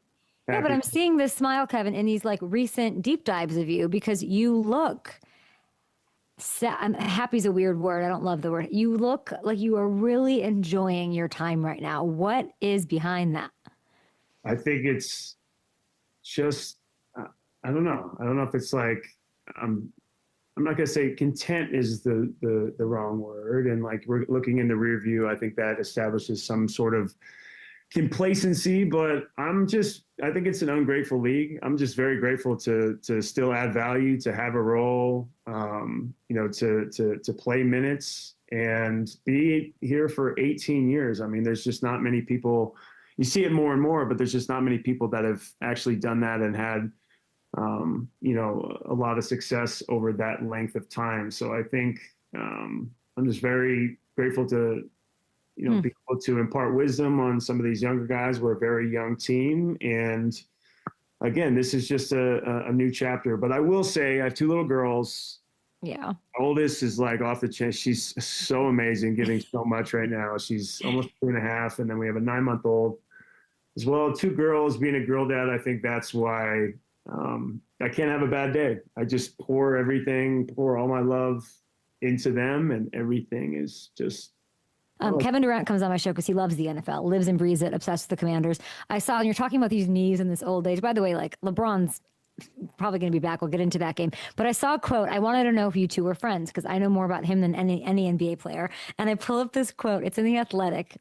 Yeah, but I'm seeing this smile, Kevin, in these like recent deep dives of you because you look happy's a weird word. I don't love the word. You look like you are really enjoying your time right now. What is behind that? I think it's just, I don't know. I don't know if it's like, I'm not going to say content is the wrong word. And like we're looking in the rear view, I think that establishes some sort of complacency, but I think it's an ungrateful league. I'm just very grateful to still add value, to have a role, to play minutes and be here for 18 years. I mean, there's just not many people. You see it more and more, but there's just not many people that have actually done that and had, a lot of success over that length of time. So I think I'm just very grateful to, be able to impart wisdom on some of these younger guys. We're a very young team. And again, this is just a new chapter. But I will say I have 2 little girls. Yeah. My oldest is like off the chain. She's so amazing, giving so much right now. She's almost 2.5. And then we have a 9-month-old as well. 2 girls. Being a girl dad, I think that's why I can't have a bad day. I just pour all my love into them, and everything is just. Kevin Durant comes on my show because he loves the NFL, lives and breathes it, obsessed with the Commanders. I saw, and you're talking about these knees in this old age. By the way, like LeBron's probably going to be back. We'll get into that game. But I saw a quote. I wanted to know if you two were friends because I know more about him than any NBA player. And I pull up this quote. It's in The Athletic.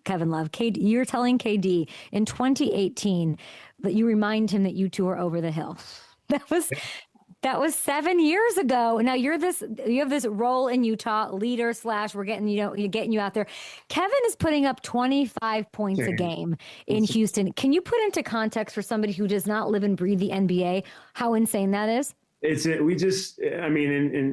Kevin Love, you're telling KD in 2018 that you remind him that you two are over the hill. That was 7 years ago. Now you have this role in Utah, leader / we're getting you out there. Kevin is putting up 25 points a game in Houston. Can you put into context for somebody who does not live and breathe the NBA how insane that is? And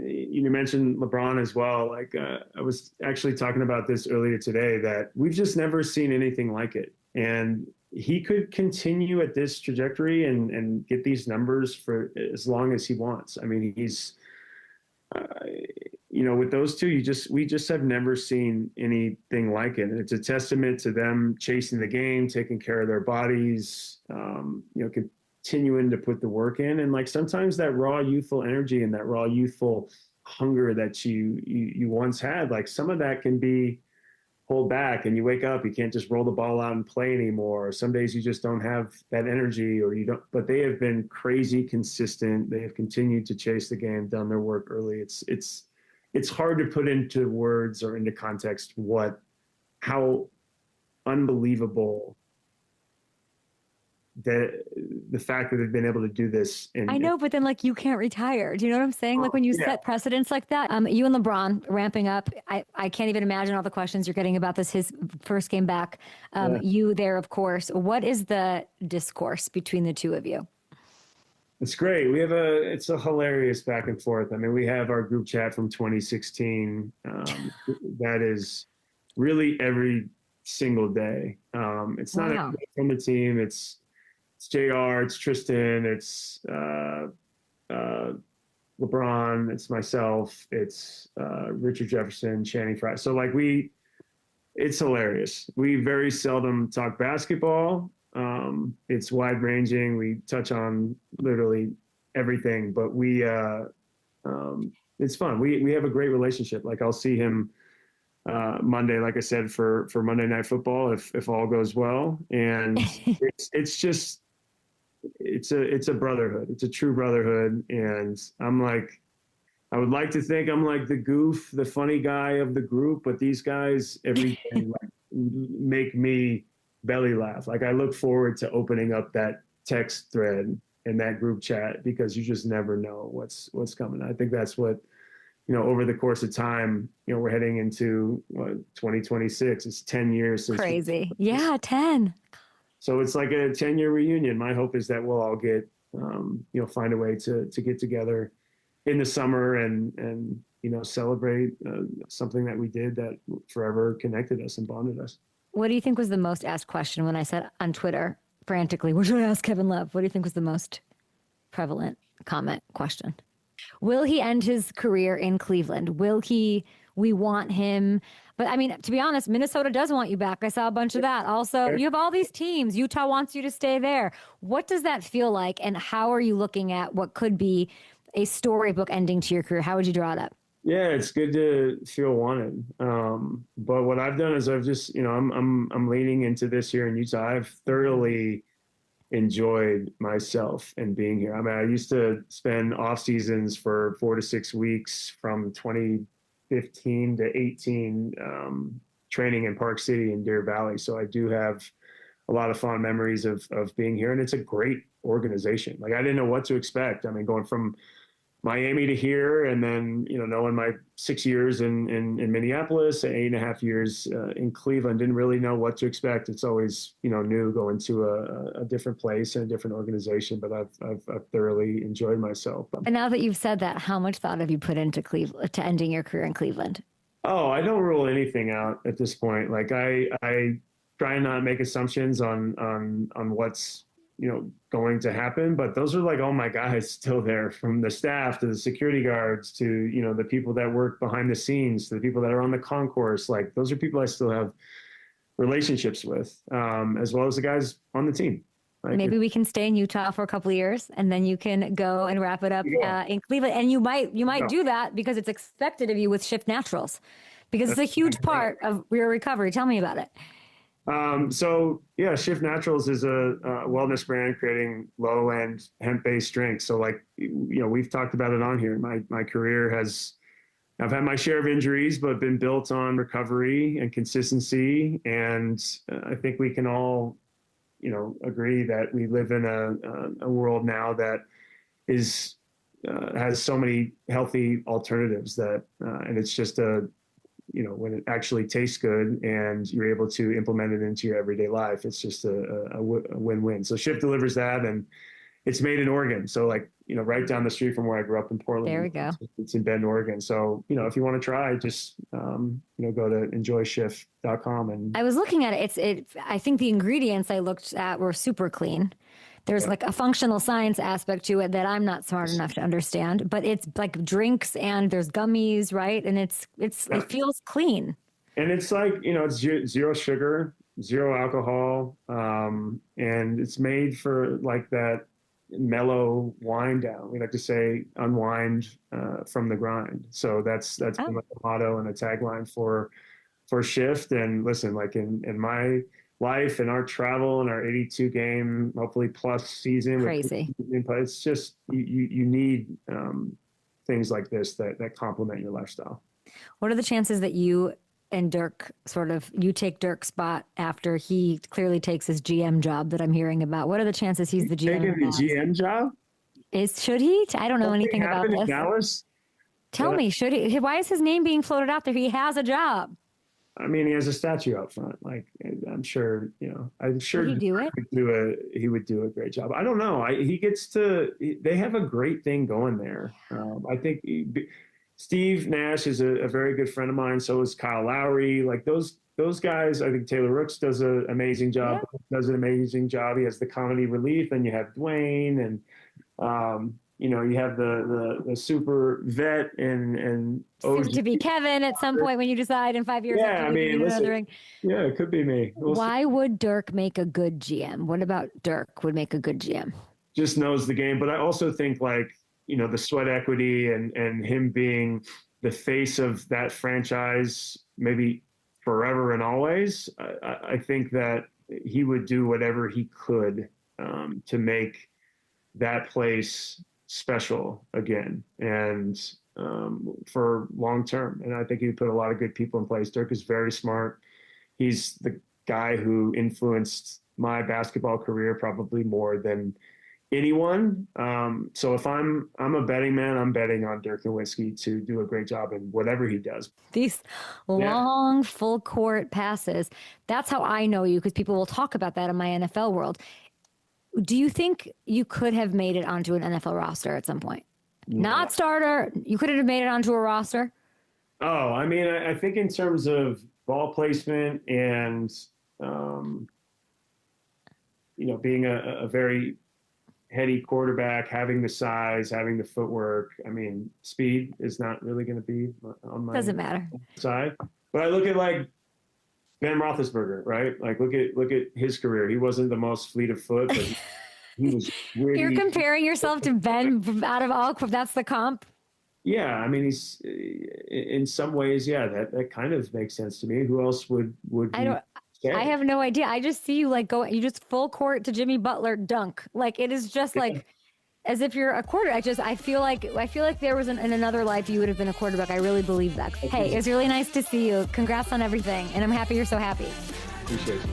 you mentioned LeBron as well. Like I was actually talking about this earlier today, that we've just never seen anything like it. And he could continue at this trajectory and get these numbers for as long as he wants. I mean, he's, with those two, we just have never seen anything like it. And it's a testament to them chasing the game, taking care of their bodies, continuing to put the work in. And like sometimes that raw youthful energy and that raw youthful hunger that you once had, like some of that can be pulled back, and you wake up, you can't just roll the ball out and play anymore. Some days you just don't have that energy, or you don't, but they have been crazy consistent. They have continued to chase the game, done their work early. It's hard to put into words or into context how unbelievable the fact that they've been able to do this. I know, but then like you can't retire. Do you know what I'm saying? Like when you set precedents like that, you and LeBron ramping up, I can't even imagine all the questions you're getting about this, his first game back. You there, of course. What is the discourse between the two of you? It's great. It's a hilarious back and forth. I mean, we have our group chat from 2016. That is really every single day. It's not everybody from the team. It's JR, it's Tristan, it's LeBron, it's myself, it's Richard Jefferson, Channing Frye. So like it's hilarious. We very seldom talk basketball. It's wide ranging. We touch on literally everything, but it's fun. We have a great relationship. Like I'll see him Monday, like I said, for Monday Night Football, if all goes well. And it's a brotherhood. It's a true brotherhood. And I would like to think I'm like the goof, the funny guy of the group, but these guys every day make me belly laugh. Like I look forward to opening up that text thread in that group chat, because you just never know what's coming. I think that's what, over the course of time, we're heading into 2026. It's 10 years since. Crazy. Yeah, 10. So it's like a 10-year reunion. My hope is that we'll all get, find a way to get together in the summer and celebrate something that we did that forever connected us and bonded us. What do you think was the most asked question when I said on Twitter frantically, what should I ask Kevin Love? What do you think was the most prevalent comment question? Will he end his career in Cleveland? We want him. But I mean, to be honest, Minnesota does want you back. I saw a bunch of that. Also, you have all these teams. Utah wants you to stay there. What does that feel like? And how are you looking at what could be a storybook ending to your career? How would you draw it up? Yeah, it's good to feel wanted. But what I've done is I've just, I'm leaning into this here in Utah. I've thoroughly enjoyed myself and being here. I mean, I used to spend off seasons for 4 to 6 weeks from 2015 to 18, training in Park City and Deer Valley. So I do have a lot of fond memories of being here, and it's a great organization. Like I didn't know what to expect. I mean, going from Miami to here, and then, you know, knowing my 6 years in Minneapolis, 8.5 years in Cleveland, didn't really know what to expect. It's always, you know, new going to a different place and a different organization, but I've thoroughly enjoyed myself. And now that you've said that, how much thought have you put into Cleveland, to ending your career in Cleveland? Oh, I don't rule anything out at this point. Like I try and not make assumptions on what's, you know, going to happen, but those are like all my guys still there, from the staff to the security guards to, you know, the people that work behind the scenes, to the people that are on the concourse. Like those are people I still have relationships with, as well as the guys on the team. Like, maybe we can stay in Utah for a couple of years, and then you can go and wrap it up in Cleveland. And you might do that because it's expected of you with Shift Naturals, because it's a huge part of your recovery. Tell me about it. So yeah, Shift Naturals is a wellness brand creating low-end hemp-based drinks. So like, you know, we've talked about it on here. My career I've had my share of injuries, but been built on recovery and consistency. And I think we can all, you know, agree that we live in a world now that has so many healthy alternatives that, and it's just you know, when it actually tastes good and you're able to implement it into your everyday life, it's just a win-win. So Shift delivers that, and it's made in Oregon. So like, you know, right down the street from where I grew up in Portland. There we go. It's in Bend, Oregon. So, you know, if you want to try, just, you know, go to enjoyshift.com. And I was looking at it. I think the ingredients I looked at were super clean. There's like a functional science aspect to it that I'm not smart enough to understand, but it's like drinks and there's gummies, right? And it feels clean. And it's like, you know, it's zero sugar, zero alcohol. And it's made for like that mellow wind down. We like to say unwind from the grind. So that's been like a motto and a tagline for Shift. And listen, like in my life and our travel and our 82 game, hopefully plus season. Crazy. It's just, you need things like this that complement your lifestyle. What are the chances that you and Dirk you take Dirk's spot after he clearly takes his GM job that I'm hearing about? What are the chances he's the GM? Taking the GM job? Should he? I don't know anything about this. In Dallas? Tell me, should he? Why is his name being floated out there? He has a job. I mean, he has a statue out front. Like, I'm sure, you know, I'm sure would he do it? He would do a great job. I don't know. They have a great thing going there. I think Steve Nash is a very good friend of mine. So is Kyle Lowry. Like those guys, I think Taylor Rooks does an amazing job. Yeah. Does an amazing job. He has the comedy relief, and you have Dwayne, and you know, you have the super vet and soon to be Kevin at some point when you decide in 5 years. Yeah, I mean, listen, yeah, it could be me. Why would Dirk make a good GM? What about Dirk would make a good GM? Just knows the game, but I also think, like, you know, the sweat equity and him being the face of that franchise, maybe forever and always. I think that he would do whatever he could to make that place special again, and for long term. And I think he put a lot of good people in place. Dirk is very smart. He's the guy who influenced my basketball career probably more than anyone. So if I'm a betting man, I'm betting on Dirk Nowitzki to do a great job in whatever he does. These long full court passes. That's how I know you, because people will talk about that in my NFL world. Do you think you could have made it onto an NFL roster at some point? Yeah. Not starter. You could have made it onto a roster. Oh, I mean, I think in terms of ball placement and, you know, being a very heady quarterback, having the size, having the footwork. I mean, speed is not really going to be on my matter side. But I look at like Ben Roethlisberger, right? Like look at his career. He wasn't the most fleet of foot, but he was really. You're comparing yourself to Ben out of all. That's the comp. Yeah, I mean, he's in some ways, yeah. That kind of makes sense to me. Who else would? I have no idea. I just see you like go. You just full court to Jimmy Butler dunk. Like it is just like as if you're a quarterback. I feel like there was in another life you would have been a quarterback. I really believe that. Hey, it was really nice to see you. Congrats on everything, and I'm happy you're so happy. Appreciate you.